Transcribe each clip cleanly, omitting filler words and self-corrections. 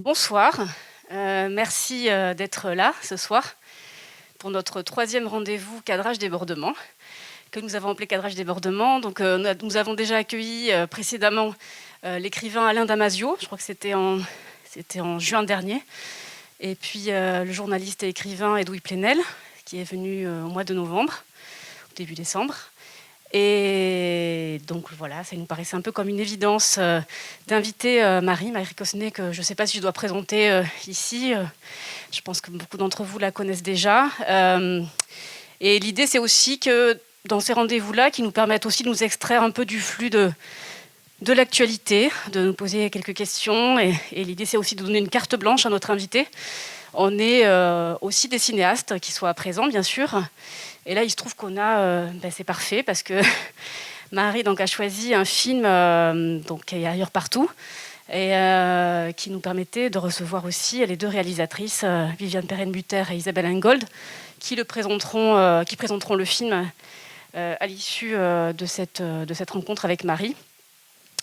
Bonsoir, merci d'être là ce soir pour notre troisième rendez-vous cadrage débordement, que nous avons appelé cadrage débordement. Donc, nous avons déjà accueilli précédemment l'écrivain Alain Damasio, je crois que c'était en juin dernier, et puis le journaliste et écrivain Edoui Plenel, qui est venu au mois de novembre, au début décembre. Et donc voilà, ça nous paraissait un peu comme une évidence d'inviter Marie Cosnet, que je ne sais pas si je dois présenter ici. Je pense que beaucoup d'entre vous la connaissent déjà. Et l'idée, c'est aussi que dans ces rendez-vous-là, qui nous permettent aussi de nous extraire un peu du flux de l'actualité, de nous poser quelques questions. Et l'idée, c'est aussi de donner une carte blanche à notre invité. On est aussi des cinéastes qui soient présents, bien sûr. Et là, il se trouve qu'on a... c'est parfait, parce que Marie donc, a choisi un film qui est Ailleurs partout, et qui nous permettait de recevoir aussi les deux réalisatrices, Viviane Perren-Butter et Isabelle Ingold, qui présenteront le film à l'issue de cette rencontre avec Marie.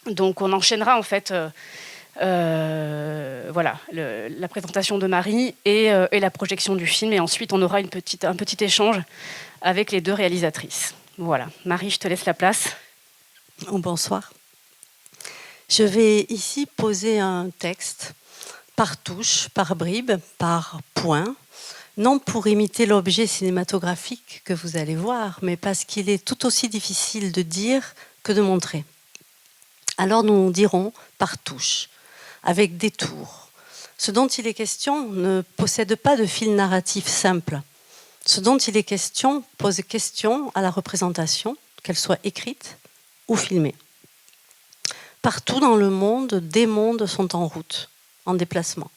Donc on enchaînera en fait la présentation de Marie et la projection du film, et ensuite on aura un petit échange avec les deux réalisatrices. Voilà, Marie, je te laisse la place. Bonsoir. Je vais ici poser un texte par touche, par bribes, par point, non pour imiter l'objet cinématographique que vous allez voir, mais parce qu'il est tout aussi difficile de dire que de montrer. Alors nous dirons par touche, avec détour. Ce dont il est question ne possède pas de fil narratif simple. Ce dont il est question pose question à la représentation, qu'elle soit écrite ou filmée. Partout dans le monde, des mondes sont en route, en déplacement.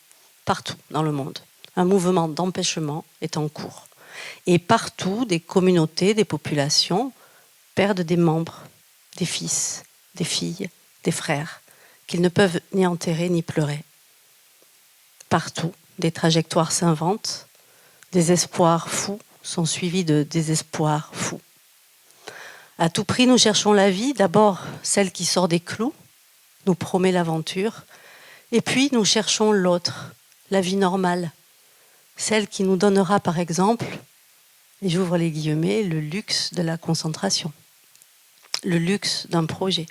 Partout dans le monde. Un mouvement d'empêchement est en cours. Et partout, des communautés, des populations perdent des membres, des fils, des filles, des frères, qu'ils ne peuvent ni enterrer ni pleurer. Partout, des trajectoires s'inventent, des espoirs fous sont suivis de désespoirs fous. À tout prix, nous cherchons la vie, d'abord celle qui sort des clous, nous promet l'aventure, et puis nous cherchons l'autre, la vie normale, celle qui nous donnera par exemple, et j'ouvre les guillemets, le luxe de la concentration, le luxe d'un projet.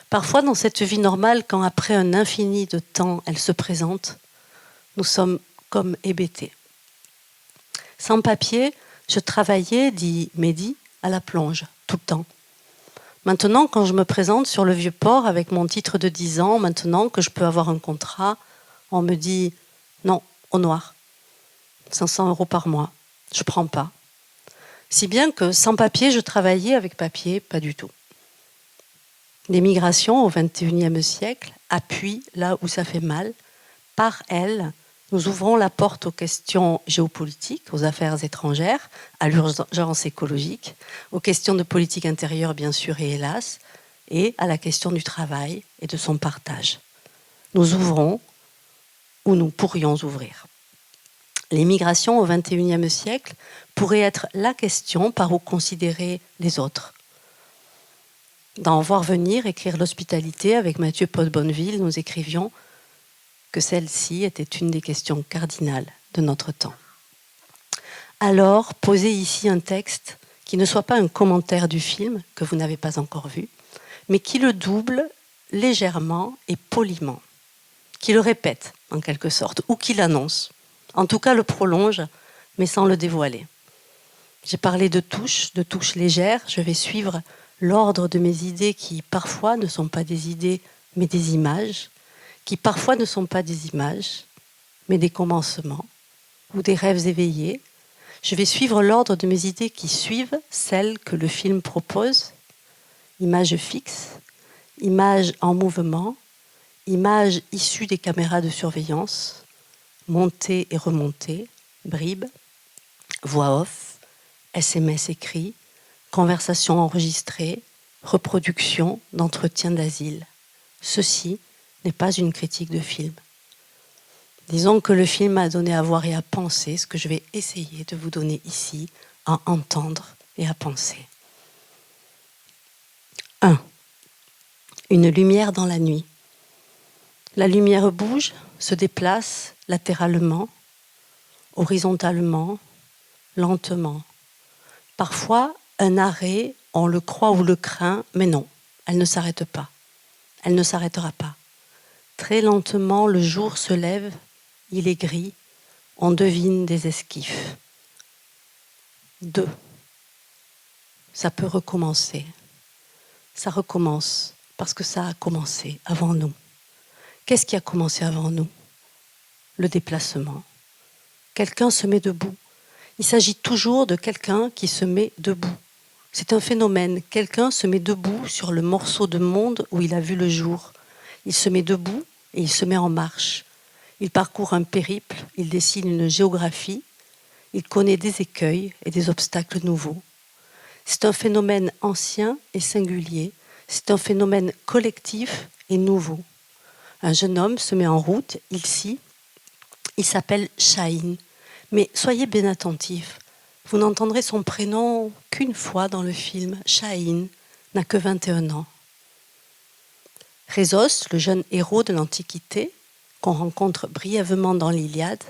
Parfois dans cette vie normale, quand après un infini de temps elle se présente, nous sommes comme hébétés. Sans papier, je travaillais, dit Mehdi, à la plonge, tout le temps. Maintenant, quand je me présente sur le Vieux-Port avec mon titre de 10 ans, maintenant que je peux avoir un contrat, on me dit non, au noir. 500 € par mois. Je ne prends pas. Si bien que sans papier, je travaillais, avec papier, pas du tout. Les migrations au XXIe siècle appuient là où ça fait mal. Par elles, nous ouvrons la porte aux questions géopolitiques, aux affaires étrangères, à l'urgence écologique, aux questions de politique intérieure, bien sûr, et hélas, et à la question du travail et de son partage. Nous ouvrons où nous pourrions ouvrir. Les migrations au XXIe siècle pourraient être la question par où considérer les autres. Dans Voir venir, écrire l'hospitalité, avec Mathieu Paul Bonneville, nous écrivions que celle-ci était une des questions cardinales de notre temps. Alors, posez ici un texte qui ne soit pas un commentaire du film, que vous n'avez pas encore vu, mais qui le double légèrement et poliment, qui le répète en quelque sorte, ou qui l'annonce. En tout cas, le prolonge, mais sans le dévoiler. J'ai parlé de touches légères, je vais suivre l'ordre de mes idées qui parfois ne sont pas des idées, mais des images, qui parfois ne sont pas des images, mais des commencements ou des rêves éveillés. Je vais suivre l'ordre de mes idées qui suivent celles que le film propose. Images fixes, images en mouvement, images issues des caméras de surveillance, montées et remontées, bribes, voix off, SMS écrits, conversations enregistrées, reproduction d'entretiens d'asile. Ceci n'est pas une critique de film. Disons que le film m'a donné à voir et à penser ce que je vais essayer de vous donner ici, à entendre et à penser. 1. Une lumière dans la nuit. La lumière bouge, se déplace latéralement, horizontalement, lentement. Parfois, un arrêt, on le croit ou le craint, mais non, elle ne s'arrête pas. Elle ne s'arrêtera pas. Très lentement, le jour se lève, il est gris, on devine des esquifs. 2. Ça peut recommencer. Ça recommence parce que ça a commencé avant nous. Qu'est-ce qui a commencé avant nous? Le déplacement. Quelqu'un se met debout. Il s'agit toujours de quelqu'un qui se met debout. C'est un phénomène. Quelqu'un se met debout sur le morceau de monde où il a vu le jour. Il se met debout et il se met en marche. Il parcourt un périple, il dessine une géographie, il connaît des écueils et des obstacles nouveaux. C'est un phénomène ancien et singulier. C'est un phénomène collectif et nouveau. Un jeune homme se met en route, ici. Il s'appelle Shahin. Mais soyez bien attentifs. Vous n'entendrez son prénom qu'une fois dans le film. Shahin n'a que 21 ans. Rhésos, le jeune héros de l'Antiquité, qu'on rencontre brièvement dans l'Iliade,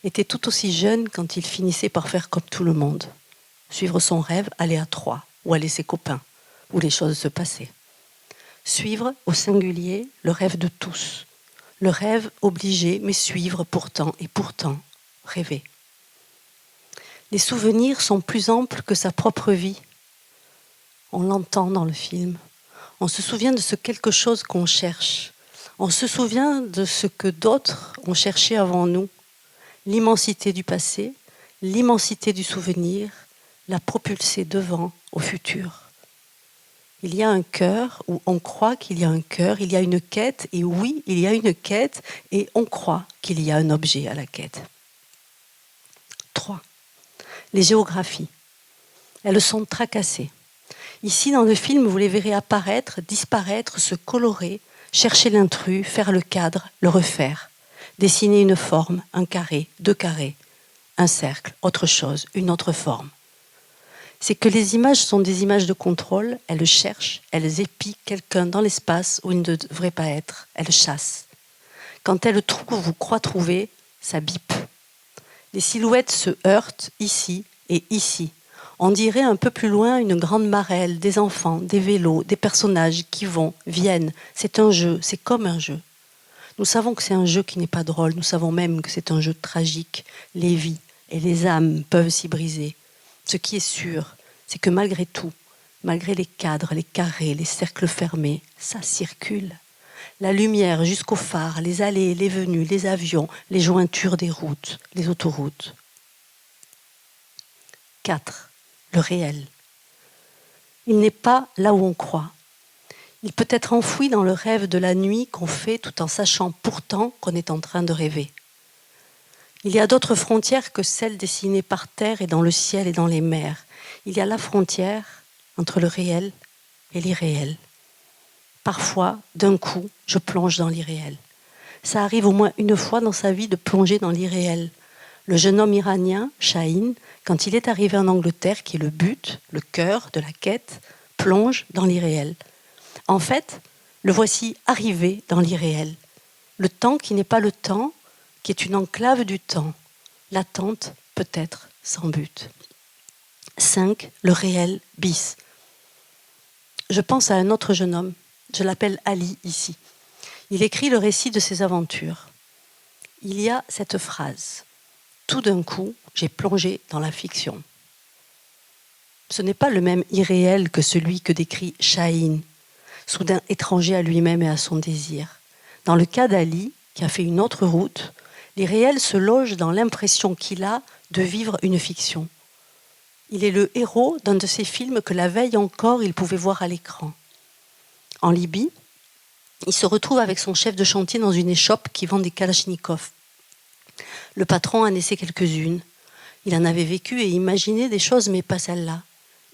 était tout aussi jeune quand il finissait par faire comme tout le monde. Suivre son rêve, aller à Troie, ou aller ses copains, où les choses se passaient. Suivre, au singulier, le rêve de tous. Le rêve obligé, mais suivre pourtant, et pourtant, rêver. Les souvenirs sont plus amples que sa propre vie. On l'entend dans le film. On se souvient de ce quelque chose qu'on cherche. On se souvient de ce que d'autres ont cherché avant nous. L'immensité du passé, l'immensité du souvenir, la propulser devant, au futur. Il y a un cœur où on croit qu'il y a un cœur, il y a une quête, et oui, il y a une quête, et on croit qu'il y a un objet à la quête. 3. Les géographies. Elles sont tracassées. Ici, dans le film, vous les verrez apparaître, disparaître, se colorer, chercher l'intrus, faire le cadre, le refaire, dessiner une forme, un carré, 2 carrés, un cercle, autre chose, une autre forme. C'est que les images sont des images de contrôle, elles cherchent, elles épient quelqu'un dans l'espace où il ne devrait pas être, elles chassent. Quand elles trouvent ou croient trouver, ça bipe. Les silhouettes se heurtent ici et ici. On dirait un peu plus loin une grande marelle, des enfants, des vélos, des personnages qui vont, viennent. C'est un jeu, c'est comme un jeu. Nous savons que c'est un jeu qui n'est pas drôle, nous savons même que c'est un jeu tragique. Les vies et les âmes peuvent s'y briser. Ce qui est sûr, c'est que malgré tout, malgré les cadres, les carrés, les cercles fermés, ça circule. La lumière jusqu'aux phares, les allées, les venues, les avions, les jointures des routes, les autoroutes. 4. Le réel. Il n'est pas là où on croit. Il peut être enfoui dans le rêve de la nuit qu'on fait tout en sachant pourtant qu'on est en train de rêver. Il y a d'autres frontières que celles dessinées par terre et dans le ciel et dans les mers. Il y a la frontière entre le réel et l'irréel. Parfois, d'un coup, je plonge dans l'irréel. Ça arrive au moins une fois dans sa vie de plonger dans l'irréel. Le jeune homme iranien, Shahin, quand il est arrivé en Angleterre, qui est le but, le cœur de la quête, plonge dans l'irréel. En fait, le voici arrivé dans l'irréel. Le temps qui n'est pas le temps, qui est une enclave du temps. L'attente peut être sans but. 5. Le réel bis. Je pense à un autre jeune homme. Je l'appelle Ali ici. Il écrit le récit de ses aventures. Il y a cette phrase. Tout d'un coup, j'ai plongé dans la fiction. Ce n'est pas le même irréel que celui que décrit Shahin, soudain étranger à lui-même et à son désir. Dans le cas d'Ali, qui a fait une autre route, l'irréel se loge dans l'impression qu'il a de vivre une fiction. Il est le héros d'un de ces films que la veille encore il pouvait voir à l'écran. En Libye, il se retrouve avec son chef de chantier dans une échoppe qui vend des kalachnikovs. Le patron en essaie quelques-unes. Il en avait vécu et imaginé des choses, mais pas celle-là.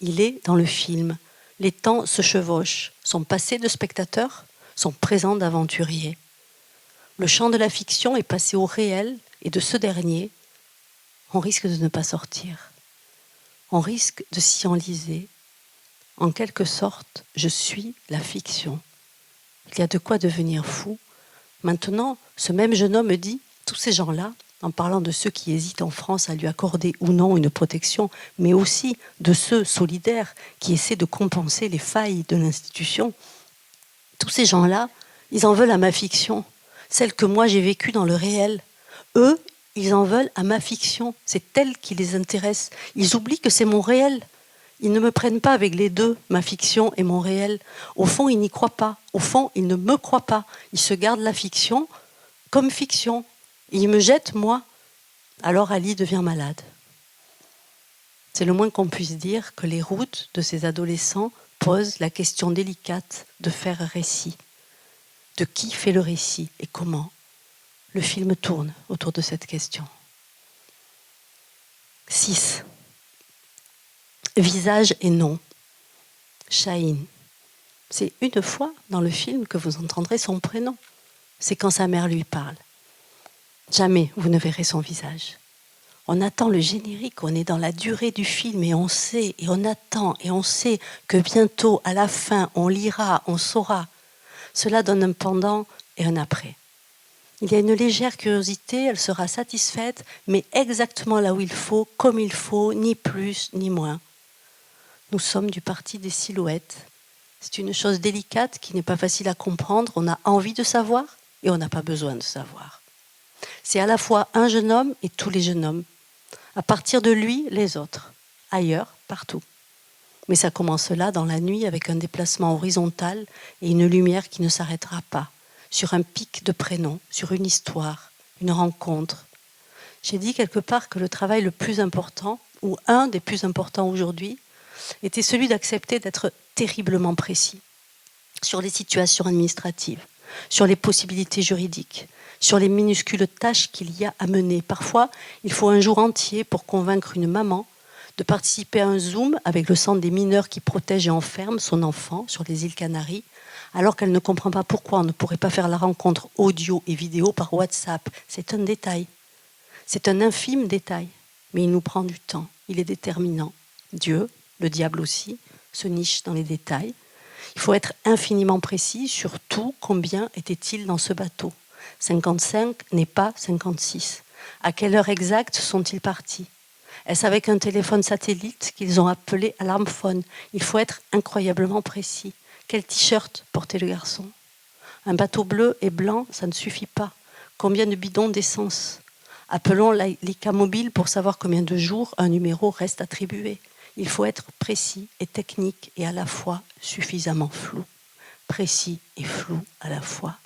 Il est dans le film. Les temps se chevauchent. Son passé de spectateur, son présent d'aventurier. Le champ de la fiction est passé au réel, et de ce dernier, on risque de ne pas sortir. On risque de s'y enliser. En quelque sorte, je suis la fiction. Il y a de quoi devenir fou, Maintenant, ce même jeune homme me dit, tous ces gens-là, en parlant de ceux qui hésitent en France à lui accorder ou non une protection, mais aussi de ceux solidaires qui essaient de compenser les failles de l'institution, tous ces gens-là, ils en veulent à ma fiction, celle que moi j'ai vécue dans le réel. Eux, ils en veulent à ma fiction, c'est elle qui les intéresse. Ils oublient que c'est mon réel. Ils ne me prennent pas avec les deux, ma fiction et mon réel. Au fond, ils n'y croient pas. Au fond, ils ne me croient pas. Ils se gardent la fiction comme fiction. Et ils me jettent, moi. Alors Ali devient malade. C'est le moins qu'on puisse dire que les routes de ces adolescents posent la question délicate de faire récit. De qui fait le récit et comment? Le film tourne autour de cette question. 6. Visage et nom. Chahine. C'est une fois dans le film que vous entendrez son prénom. C'est quand sa mère lui parle. Jamais vous ne verrez son visage. On attend le générique, on est dans la durée du film et on sait, et on attend, et on sait que bientôt, à la fin, on lira, on saura. Cela donne un pendant et un après. Il y a une légère curiosité, elle sera satisfaite, mais exactement là où il faut, comme il faut, ni plus ni moins. Nous sommes du parti des silhouettes. C'est une chose délicate qui n'est pas facile à comprendre. On a envie de savoir et on n'a pas besoin de savoir. C'est à la fois un jeune homme et tous les jeunes hommes. À partir de lui, les autres. Ailleurs, partout. Mais ça commence là, dans la nuit, avec un déplacement horizontal et une lumière qui ne s'arrêtera pas. Sur un pic de prénoms, sur une histoire, une rencontre. J'ai dit quelque part que le travail le plus important, ou un des plus importants aujourd'hui, était celui d'accepter d'être terriblement précis sur les situations administratives, sur les possibilités juridiques, sur les minuscules tâches qu'il y a à mener. Parfois, il faut un jour entier pour convaincre une maman de participer à un Zoom avec le centre des mineurs qui protège et enferme son enfant sur les îles Canaries, alors qu'elle ne comprend pas pourquoi on ne pourrait pas faire la rencontre audio et vidéo par WhatsApp. C'est un détail. C'est un infime détail, mais il nous prend du temps. Il est déterminant. Dieu, le diable aussi, se niche dans les détails. Il faut être infiniment précis sur tout. Combien était-il dans ce bateau? 55 n'est pas 56. À quelle heure exacte sont-ils partis? Est-ce avec un téléphone satellite qu'ils ont appelé alarmphone? Il faut être incroyablement précis. Quel t-shirt portait le garçon? Un bateau bleu et blanc, ça ne suffit pas. Combien de bidons d'essence? Appelons l'ICA mobile pour savoir combien de jours un numéro reste attribué. Il faut être précis et technique et à la fois suffisamment flou. Précis et flou à la fois.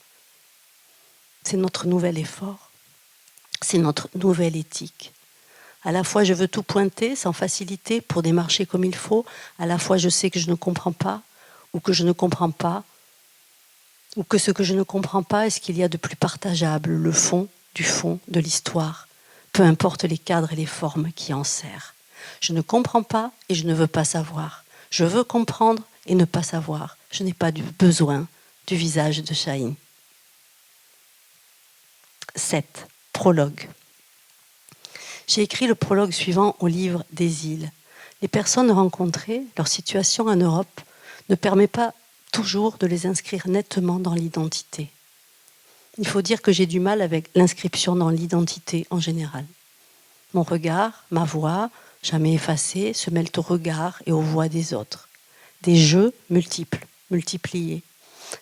C'est notre nouvel effort. C'est notre nouvelle éthique. À la fois, je veux tout pointer sans facilité pour démarcher comme il faut. À la fois, je sais que je ne comprends pas ou que je ne comprends pas ou que ce que je ne comprends pas est ce qu'il y a de plus partageable, le fond du fond de l'histoire, peu importe les cadres et les formes qui en serrent. Je ne comprends pas et je ne veux pas savoir. Je veux comprendre et ne pas savoir. Je n'ai pas besoin du visage de Chahine. 7. Prologue. J'ai écrit le prologue suivant au livre des îles. Les personnes rencontrées, leur situation en Europe ne permet pas toujours de les inscrire nettement dans l'identité. Il faut dire que j'ai du mal avec l'inscription dans l'identité en général. Mon regard, ma voix, jamais effacée, se mêlent au regard et aux voix des autres. Des jeux multiples, multipliés.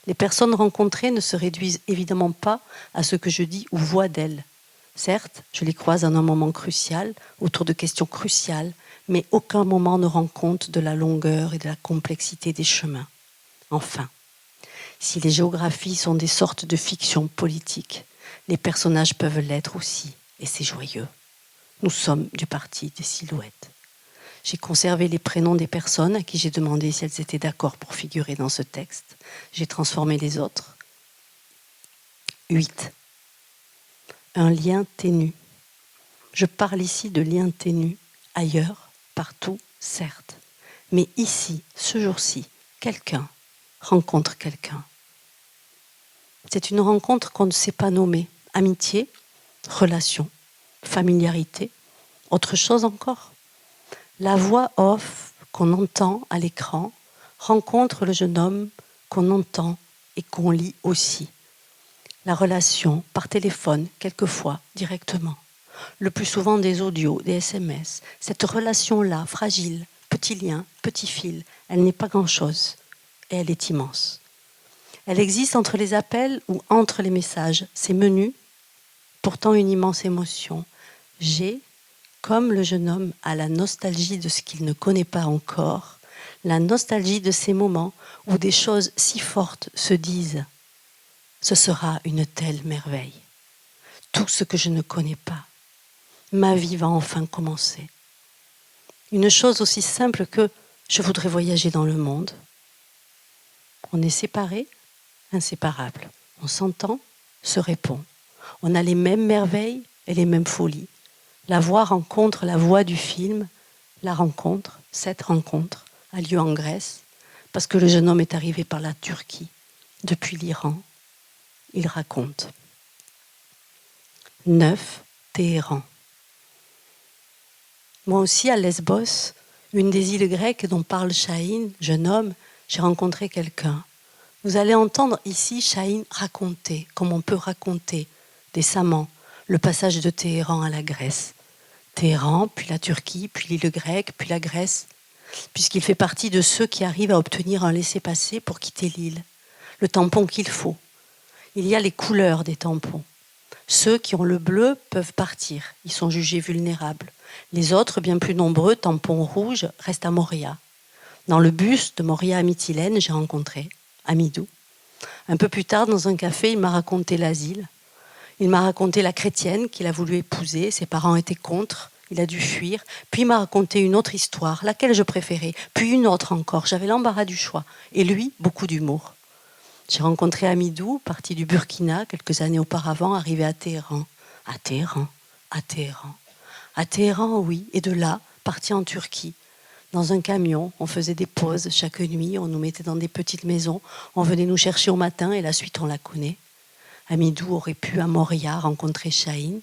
Les personnes rencontrées ne se réduisent évidemment pas à ce que je dis ou vois d'elles. Certes, je les croise en un moment crucial, autour de questions cruciales, mais aucun moment ne rend compte de la longueur et de la complexité des chemins. Enfin, si les géographies sont des sortes de fictions politiques, les personnages peuvent l'être aussi, et c'est joyeux. Nous sommes du parti des silhouettes. J'ai conservé les prénoms des personnes à qui j'ai demandé si elles étaient d'accord pour figurer dans ce texte. J'ai transformé les autres. 8. Un lien ténu. Je parle ici de lien ténu, ailleurs, partout, certes. Mais ici, ce jour-ci, quelqu'un rencontre quelqu'un. C'est une rencontre qu'on ne sait pas nommer. Amitié, relation, familiarité, autre chose encore. La voix off qu'on entend à l'écran rencontre le jeune homme qu'on entend et qu'on lit aussi. La relation, par téléphone, quelquefois, directement. Le plus souvent des audios, des SMS. Cette relation-là, fragile, petit lien, petit fil, elle n'est pas grand-chose. Et elle est immense. Elle existe entre les appels ou entre les messages. C'est menu, pourtant une immense émotion. J'ai, comme le jeune homme a la nostalgie de ce qu'il ne connaît pas encore, la nostalgie de ces moments où des choses si fortes se disent. Ce sera une telle merveille. Tout ce que je ne connais pas. Ma vie va enfin commencer. Une chose aussi simple que je voudrais voyager dans le monde. On est séparés, inséparables. On s'entend, se répond. On a les mêmes merveilles et les mêmes folies. La voix rencontre la voix du film. La rencontre, cette rencontre, a lieu en Grèce parce que le jeune homme est arrivé par la Turquie, depuis l'Iran. Il raconte. 9, Téhéran. Moi aussi, à Lesbos, une des îles grecques dont parle Chahine, jeune homme, j'ai rencontré quelqu'un. Vous allez entendre ici Chahine raconter, comme on peut raconter décemment, le passage de Téhéran à la Grèce. Téhéran, puis la Turquie, puis l'île grecque, puis la Grèce, puisqu'il fait partie de ceux qui arrivent à obtenir un laissez-passer pour quitter l'île, le tampon qu'il faut. Il y a les couleurs des tampons. Ceux qui ont le bleu peuvent partir, ils sont jugés vulnérables. Les autres, bien plus nombreux, tampons rouges, restent à Moria. Dans le bus de Moria à Mytilène, j'ai rencontré Amidou. Un peu plus tard, dans un café, il m'a raconté l'asile. Il m'a raconté la chrétienne qu'il a voulu épouser, ses parents étaient contre, il a dû fuir. Puis il m'a raconté une autre histoire, laquelle je préférais, puis une autre encore, j'avais l'embarras du choix. Et lui, beaucoup d'humour. J'ai rencontré Amidou, parti du Burkina quelques années auparavant, arrivé à Téhéran. À Téhéran, à Téhéran. À Téhéran, oui, et de là, parti en Turquie. Dans un camion, on faisait des pauses chaque nuit, on nous mettait dans des petites maisons, on venait nous chercher au matin et la suite on la connaît. Amidou aurait pu à Moria rencontrer Chahine.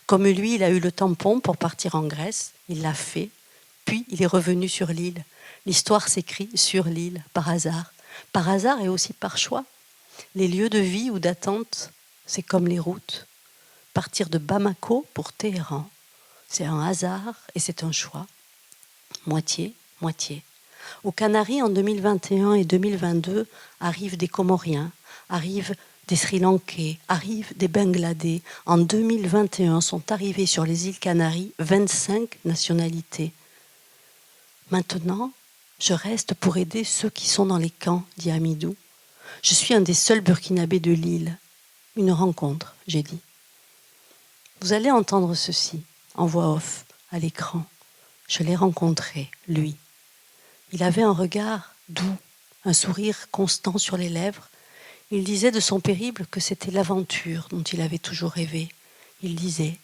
Comme lui, il a eu le tampon pour partir en Grèce, il l'a fait, puis il est revenu sur l'île. L'histoire s'écrit sur l'île, par hasard et aussi par choix. Les lieux de vie ou d'attente, c'est comme les routes. Partir de Bamako pour Téhéran, c'est un hasard et c'est un choix. Moitié, moitié. Aux Canaries, en 2021 et 2022, arrivent des Comoriens, arrivent des Sri Lankais, arrivent des Bangladais. En 2021 sont arrivées sur les îles Canaries 25 nationalités. Maintenant, je reste pour aider ceux qui sont dans les camps, dit Amidou. Je suis un des seuls Burkinabés de l'île. Une rencontre, j'ai dit. Vous allez entendre ceci, en voix off, à l'écran. Je l'ai rencontré, lui. Il avait un regard doux, un sourire constant sur les lèvres. Il disait de son périple que c'était l'aventure dont il avait toujours rêvé. Il disait,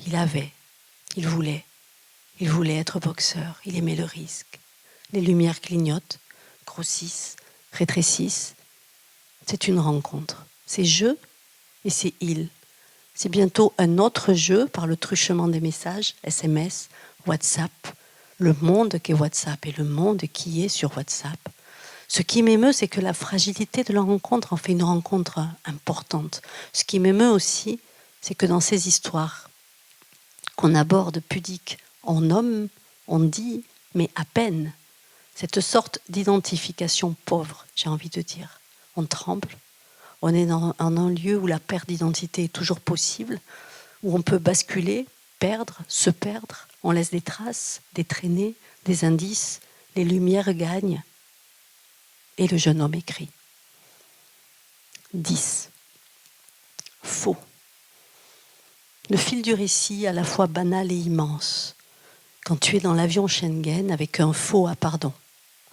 il voulait être boxeur, il aimait le risque. Les lumières clignotent, grossissent, rétrécissent. C'est une rencontre. C'est je et c'est il. C'est bientôt un autre jeu par le truchement des messages, SMS, WhatsApp, le monde qu'est WhatsApp et le monde qui est sur WhatsApp. Ce qui m'émeut, c'est que la fragilité de la rencontre en fait une rencontre importante. Ce qui m'émeut aussi, c'est que dans ces histoires qu'on aborde pudiques, on nomme, on dit, mais à peine. Cette sorte d'identification pauvre, j'ai envie de dire. On tremble, on est dans un lieu où la perte d'identité est toujours possible, où on peut basculer, perdre, se perdre. On laisse des traces, des traînées, des indices, les lumières gagnent. Et le jeune homme écrit. 10. Faux. Le fil du récit, à la fois banal et immense. Quand tu es dans l'avion Schengen avec un faux pardon,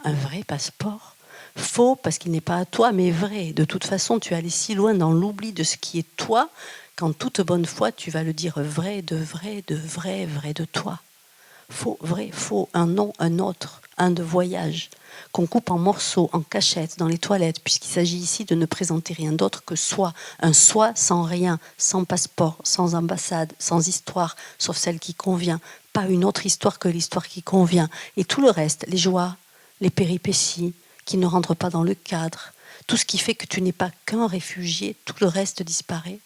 un vrai passeport. Faux parce qu'il n'est pas à toi, mais vrai. De toute façon, tu es allé si loin dans l'oubli de ce qui est toi qu'en toute bonne foi, tu vas le dire vrai, vrai de toi. Faux, vrai, faux, un nom, un autre, un de voyage, qu'on coupe en morceaux, en cachette, dans les toilettes, puisqu'il s'agit ici de ne présenter rien d'autre que soi. Un soi sans rien, sans passeport, sans ambassade, sans histoire, sauf celle qui convient. Pas une autre histoire que l'histoire qui convient. Et tout le reste, les joies, les péripéties, qui ne rentrent pas dans le cadre. tout ce qui fait que tu n'es pas qu'un réfugié, tout le reste disparaît.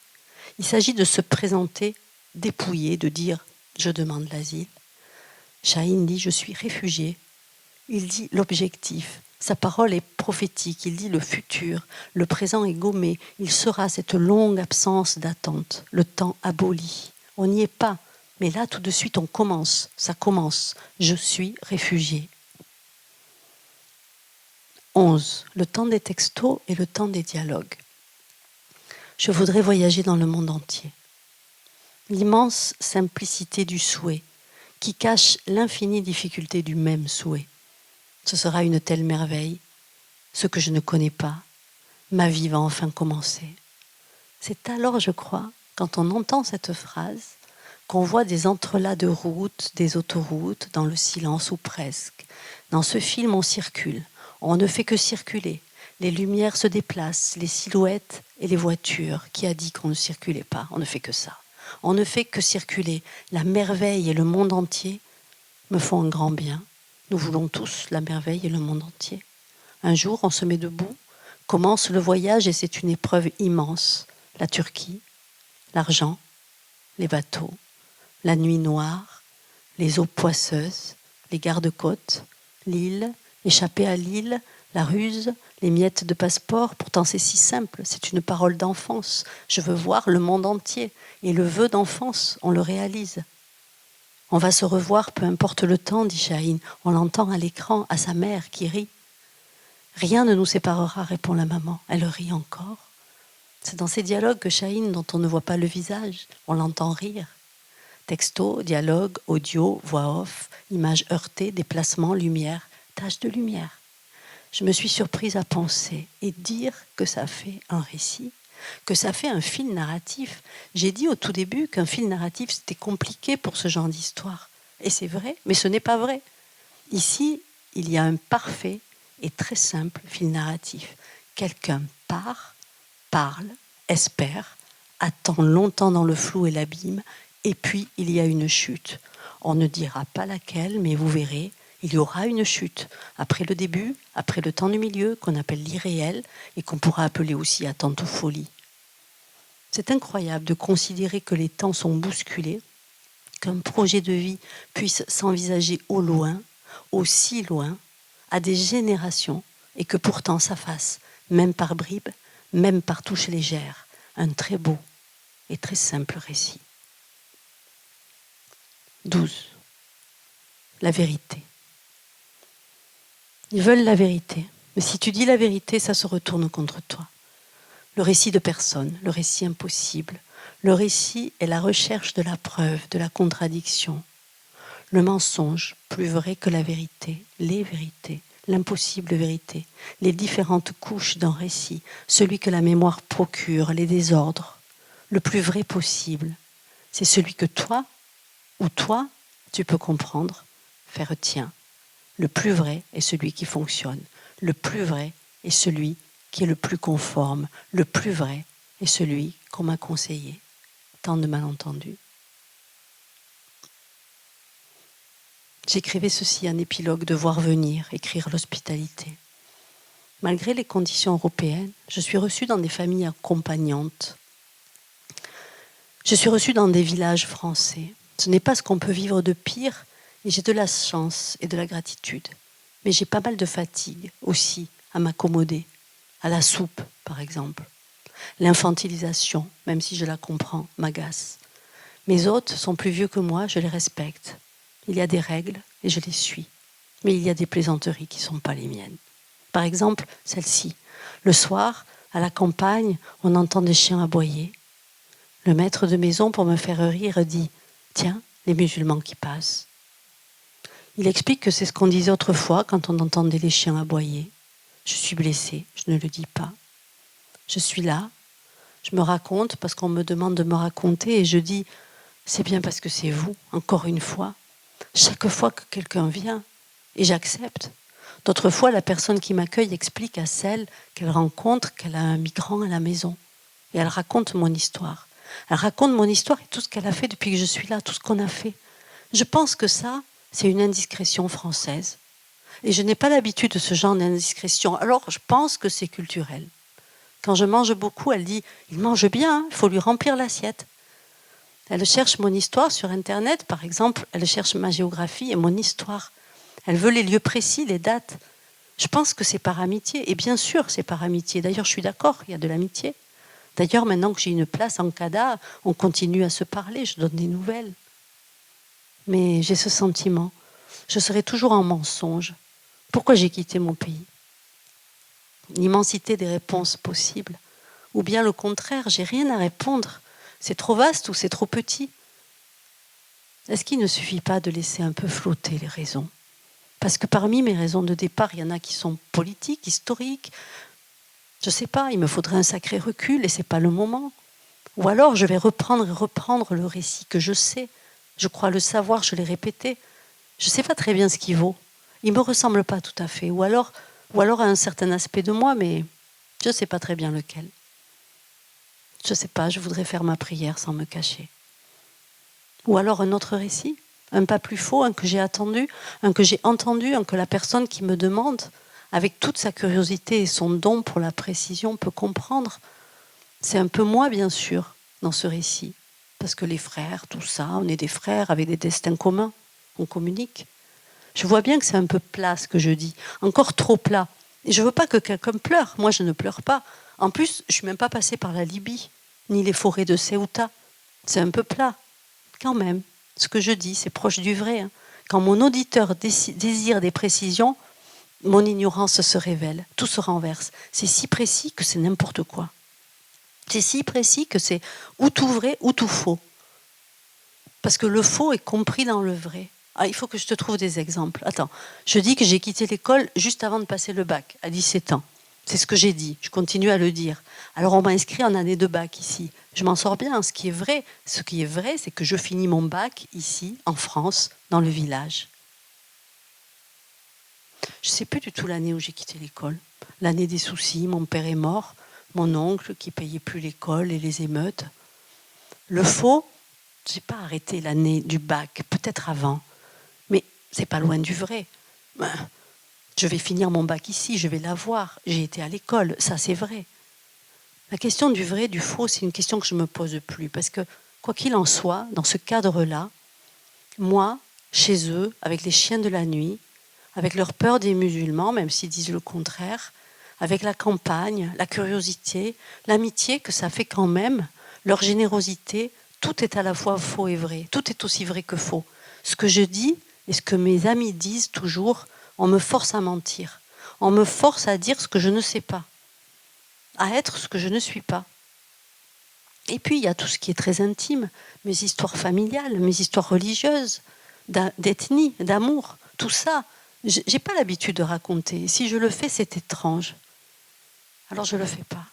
Il s'agit de se présenter dépouillé, de dire « je demande l'asile ». Chahine dit « je suis réfugié ». Il dit l'objectif. Sa parole est prophétique. Il dit le futur. Le présent est gommé. Il sera cette longue absence d'attente. Le temps aboli. On n'y est pas. Mais là, tout de suite, on commence. Ça commence. Je suis réfugié. 11. Le temps des textos et le temps des dialogues. Je voudrais voyager dans le monde entier. L'immense simplicité du souhait qui cache l'infinie difficulté du même souhait. Ce sera une telle merveille. Ce que je ne connais pas, ma vie va enfin commencer. C'est alors, je crois, quand on entend cette phrase, qu'on voit des entrelacs de routes, des autoroutes, dans le silence ou presque. Dans ce film, on circule. On ne fait que circuler. Les lumières se déplacent, les silhouettes et les voitures. Qui a dit qu'on ne circulait pas? On ne fait que ça. On ne fait que circuler. La merveille et le monde entier me font un grand bien. Nous voulons tous la merveille et le monde entier. Un jour, on se met debout, commence le voyage et c'est une épreuve immense. La Turquie, l'argent, les bateaux, la nuit noire, les eaux poisseuses, les gardes-côtes, l'île, échapper à l'île, la ruse, les miettes de passeport. Pourtant, c'est si simple, c'est une parole d'enfance. Je veux voir le monde entier. Et le vœu d'enfance, on le réalise. On va se revoir, peu importe le temps, dit Chahine. On l'entend à l'écran, à sa mère qui rit. Rien ne nous séparera, répond la maman. Elle rit encore. C'est dans ces dialogues que Chahine, dont on ne voit pas le visage, on l'entend rire. Texto, dialogue, audio, voix off, images heurtées, déplacements, lumière, taches de lumière. Je me suis surprise à penser et dire que ça fait un récit, que ça fait un fil narratif. J'ai dit au tout début qu'un fil narratif, c'était compliqué pour ce genre d'histoire. Et c'est vrai, mais ce n'est pas vrai. Ici, il y a un parfait et très simple fil narratif. Quelqu'un part, parle, espère, attend longtemps dans le flou et l'abîme, et puis il y a une chute. On ne dira pas laquelle, mais vous verrez, il y aura une chute. Après le début, après le temps du milieu, qu'on appelle l'irréel, et qu'on pourra appeler aussi attente-folie. C'est incroyable de considérer que les temps sont bousculés, qu'un projet de vie puisse s'envisager au loin, aussi loin, à des générations, et que pourtant ça fasse, même par bribes, même par touches légères, un très beau et très simple récit. 12. La vérité. Ils veulent la vérité, mais si tu dis la vérité, ça se retourne contre toi. Le récit de personne, le récit impossible, le récit est la recherche de la preuve, de la contradiction. Le mensonge, plus vrai que la vérité, les vérités, l'impossible vérité, les différentes couches d'un récit, celui que la mémoire procure, les désordres. Le plus vrai possible, c'est celui que toi, ou toi, tu peux comprendre, faire tien. Le plus vrai est celui qui fonctionne. Le plus vrai est celui qui est le plus conforme. Le plus vrai est celui qu'on m'a conseillé. Tant de malentendus. J'écrivais ceci en épilogue de voir venir, écrire l'hospitalité. Malgré les conditions européennes, je suis reçue dans des familles accompagnantes. Je suis reçue dans des villages français. Ce n'est pas ce qu'on peut vivre de pire, et j'ai de la chance et de la gratitude. Mais j'ai pas mal de fatigue aussi à m'accommoder, à la soupe par exemple. L'infantilisation, même si je la comprends, m'agace. Mes hôtes sont plus vieux que moi, je les respecte. Il y a des règles et je les suis. Mais il y a des plaisanteries qui ne sont pas les miennes. Par exemple, celle-ci. Le soir, à la campagne, on entend des chiens aboyer. Le maître de maison, pour me faire rire, dit « Tiens, les musulmans qui passent ». Il explique que c'est ce qu'on disait autrefois quand on entendait les chiens aboyer. Je suis blessée, je ne le dis pas. Je suis là, je me raconte parce qu'on me demande de me raconter et je dis « C'est bien parce que c'est vous, encore une fois ». Chaque fois que quelqu'un vient, et j'accepte. D'autres fois, la personne qui m'accueille explique à celle qu'elle rencontre qu'elle a un migrant à la maison. Et elle raconte mon histoire. Elle raconte mon histoire et tout ce qu'elle a fait depuis que je suis là, tout ce qu'on a fait. Je pense que ça, c'est une indiscrétion française. Et je n'ai pas l'habitude de ce genre d'indiscrétion. Alors, je pense que c'est culturel. Quand je mange beaucoup, elle dit « il mange bien, il faut lui remplir l'assiette ». Elle cherche mon histoire sur Internet, par exemple. Elle cherche ma géographie et mon histoire. Elle veut les lieux précis, les dates. Je pense que c'est par amitié. Et bien sûr, c'est par amitié. D'ailleurs, je suis d'accord, il y a de l'amitié. D'ailleurs, maintenant que j'ai une place en CADA, on continue à se parler, je donne des nouvelles. Mais j'ai ce sentiment. Je serai toujours en mensonge. Pourquoi j'ai quitté mon pays? L'immensité des réponses possibles. Ou bien le contraire, j'ai rien à répondre. C'est trop vaste ou c'est trop petit? Est-ce qu'il ne suffit pas de laisser un peu flotter les raisons? Parce que parmi mes raisons de départ, il y en a qui sont politiques, historiques. Je ne sais pas, il me faudrait un sacré recul et ce n'est pas le moment. Ou alors je vais reprendre et reprendre le récit que je sais. Je crois le savoir, je l'ai répété. Je ne sais pas très bien ce qu'il vaut. Il ne me ressemble pas tout à fait. Ou alors à un certain aspect de moi, mais je ne sais pas très bien lequel. Je ne sais pas, je voudrais faire ma prière sans me cacher. Ou alors un autre récit, un pas plus faux, un que j'ai attendu, un que j'ai entendu, un que la personne qui me demande, avec toute sa curiosité et son don pour la précision, peut comprendre. C'est un peu moi, bien sûr, dans ce récit. Parce que les frères, tout ça, on est des frères avec des destins communs, on communique. Je vois bien que c'est un peu plat ce que je dis, encore trop plat. Et je ne veux pas que quelqu'un pleure, moi je ne pleure pas. En plus, je ne suis même pas passée par la Libye, ni les forêts de Ceuta. C'est un peu plat, quand même. Ce que je dis, c'est proche du vrai. Hein. Quand mon auditeur désire des précisions, mon ignorance se révèle, tout se renverse. C'est si précis que c'est n'importe quoi. C'est si précis que c'est ou tout vrai ou tout faux. Parce que le faux est compris dans le vrai. Ah, il faut que je te trouve des exemples. Attends, je dis que j'ai quitté l'école juste avant de passer le bac, à 17 ans. C'est ce que j'ai dit, je continue à le dire. Alors on m'a inscrit en année de bac ici. Je m'en sors bien, ce qui est vrai, c'est que je finis mon bac ici, en France, dans le village. Je ne sais plus du tout l'année où j'ai quitté l'école. L'année des soucis, mon père est mort, mon oncle qui ne payait plus l'école et les émeutes. Le faux, je n'ai pas arrêté l'année du bac, peut-être avant, mais c'est pas loin du vrai. Je vais finir mon bac ici, je vais l'avoir. J'ai été à l'école, ça c'est vrai. La question du vrai, du faux, c'est une question que je ne me pose plus. Parce que, quoi qu'il en soit, dans ce cadre-là, moi, chez eux, avec les chiens de la nuit, avec leur peur des musulmans, même s'ils disent le contraire, avec la campagne, la curiosité, l'amitié que ça fait quand même, leur générosité, tout est à la fois faux et vrai. Tout est aussi vrai que faux. Ce que je dis et ce que mes amis disent toujours, on me force à mentir. On me force à dire ce que je ne sais pas, à être ce que je ne suis pas. Et puis, il y a tout ce qui est très intime, mes histoires familiales, mes histoires religieuses, d'ethnie, d'amour, tout ça. Je n'ai pas l'habitude de raconter. Si je le fais, c'est étrange. Alors je ne le fais pas.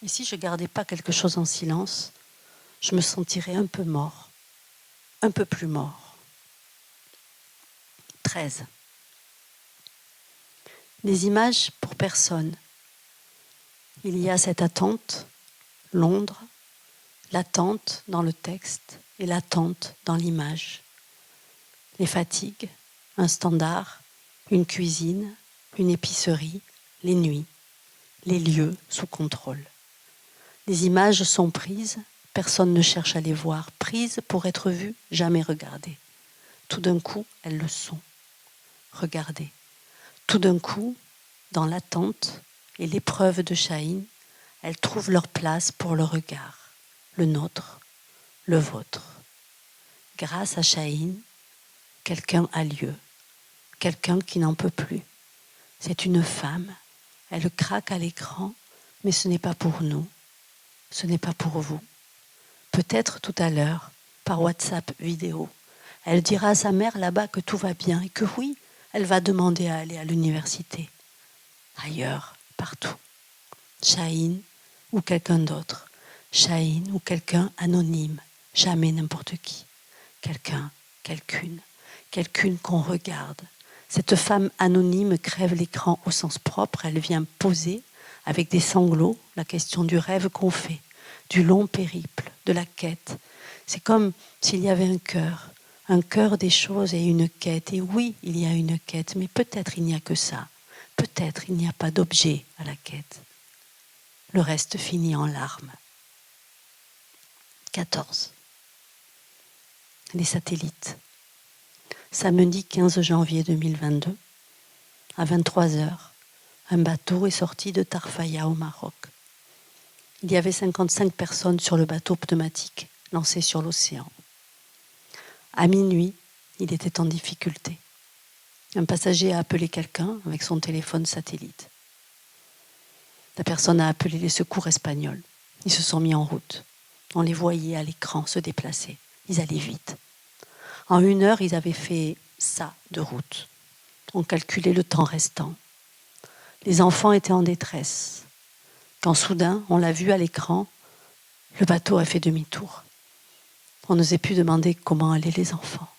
Et si je ne gardais pas quelque chose en silence, je me sentirais un peu mort, un peu plus mort. 13. Les images pour personne. Il y a cette attente, Londres, l'attente dans le texte et l'attente dans l'image. Les fatigues, un standard, une cuisine, une épicerie, les nuits, les lieux sous contrôle. Les images sont prises, personne ne cherche à les voir, prises pour être vues, jamais regardées. Tout d'un coup, elles le sont. Regardez. Tout d'un coup, dans l'attente et l'épreuve de Chahine, elles trouvent leur place pour le regard, le nôtre, le vôtre. Grâce à Chahine, quelqu'un a lieu, quelqu'un qui n'en peut plus. C'est une femme, elle craque à l'écran, mais ce n'est pas pour nous, ce n'est pas pour vous. Peut-être tout à l'heure, par WhatsApp vidéo, elle dira à sa mère là-bas que tout va bien et que oui, elle va demander à aller à l'université. Ailleurs, partout. Chahine ou quelqu'un d'autre. Chahine ou quelqu'un anonyme. Jamais n'importe qui. Quelqu'un, quelqu'une qu'on regarde. Cette femme anonyme crève l'écran au sens propre. Elle vient poser, avec des sanglots, la question du rêve qu'on fait, du long périple, de la quête. C'est comme s'il y avait un un cœur des choses et une quête. Et oui, il y a une quête, mais peut-être il n'y a que ça. Peut-être il n'y a pas d'objet à la quête. Le reste finit en larmes. 14. Les satellites. Samedi 15 janvier 2022, à 23 heures, un bateau est sorti de Tarfaya au Maroc. Il y avait 55 personnes sur le bateau pneumatique lancé sur l'océan. À minuit, il était en difficulté. Un passager a appelé quelqu'un avec son téléphone satellite. La personne a appelé les secours espagnols. Ils se sont mis en route. On les voyait à l'écran se déplacer. Ils allaient vite. En 1 heure, ils avaient fait ça de route. On calculait le temps restant. Les enfants étaient en détresse. Quand soudain, on l'a vu à l'écran, le bateau a fait demi-tour. On n'osait plus demander comment allaient les enfants.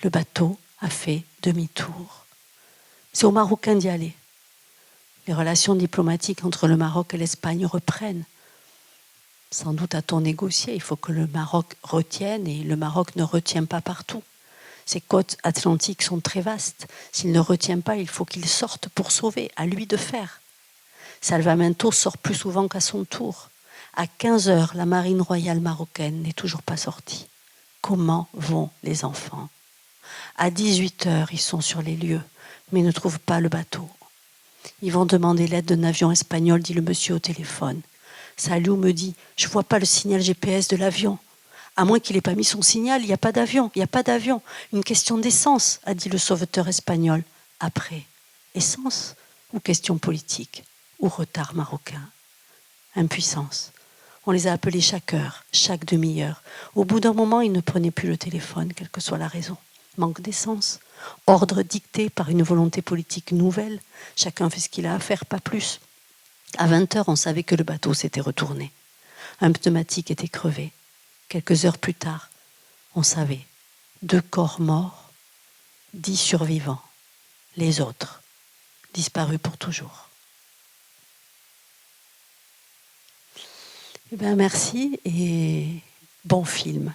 Le bateau a fait demi-tour. C'est aux Marocains d'y aller. Les relations diplomatiques entre le Maroc et l'Espagne reprennent. Sans doute a-t-on négocié. Il faut que le Maroc retienne et le Maroc ne retient pas partout. Ces côtes atlantiques sont très vastes. S'il ne retient pas, il faut qu'il sorte pour sauver. À lui de faire. Salvamento sort plus souvent qu'à son tour. À 15 heures, la marine royale marocaine n'est toujours pas sortie. Comment vont les enfants ? À 18 heures, ils sont sur les lieux, mais ne trouvent pas le bateau. Ils vont demander l'aide d'un avion espagnol, dit le monsieur au téléphone. Salou me dit, je ne vois pas le signal GPS de l'avion. À moins qu'il n'ait pas mis son signal, il n'y a pas d'avion, il n'y a pas d'avion. Une question d'essence, a dit le sauveteur espagnol. Après, essence ou question politique ou retard marocain? Impuissance. On les a appelés chaque heure, chaque demi-heure. Au bout d'un moment, ils ne prenaient plus le téléphone, quelle que soit la raison. Manque d'essence. Ordre dicté par une volonté politique nouvelle. Chacun fait ce qu'il a à faire, pas plus. À 20 heures, on savait que le bateau s'était retourné. Un pneumatique était crevé. Quelques heures plus tard, on savait. 2 corps morts, 10 survivants. Les autres, disparus pour toujours. Eh bien, merci et bon film.